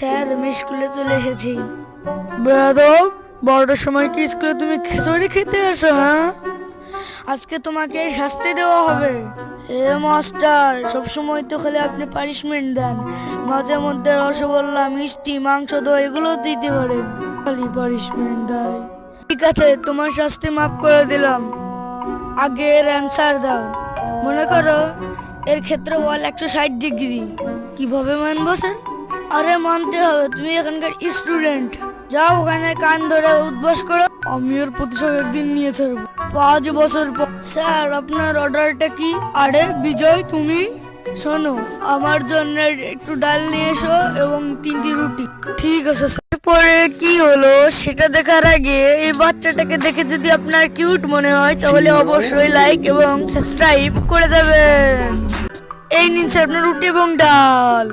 Sir আমি স্কুলে চলে এসেছি। বেয়াদব, 12টার সময় কি স্কুলে তুমি খিচুড়ি খেতে আসো? হ্যাঁ, আজকে তোমাকে শাস্তি দেওয়া হবে। এ মাস্টার, সবসময় তো খালি আপনি পানিশমেন্ট দেন, মাঝে মধ্যে রসগোল্লা, মিষ্টি, মাংস, দই এগুলো দিতে পারেন, খালি পানিশমেন্ট দেয়। ঠিক আছে, তোমার শাস্তি মাফ করে দিলাম। আগে এর অ্যান্সার দাও। মনে করো এর ক্ষেত্রফল 160 ডিগ্রি। কিভাবে মানবো স্যার? আরে মানতে হবে, তুমি এখানকার স্টুডেন্ট। যাও ওখানে কান ধরে উদ্বাস করো। আমি ওর প্রতিশোধ একদিন নিয়ে ছাড়বো, 5 বছর পর। স্যার আপনার অর্ডারটা কি? আরে বিজয় তুমি, শোনো, আমার জন্য একটু ডাল নিয়ে এসো এবং 3টি রুটি। ঠিক আছে স্যার। পরে কি হলো সেটা দেখার আগে এই বাচ্চাটাকে দেখে যদি আপনার কিউট মনে হয় তাহলে অবশ্যই লাইক এবং সাবস্ক্রাইব করে যাবেন। এই নিন স্যার আপনার রুটি এবং ডাল।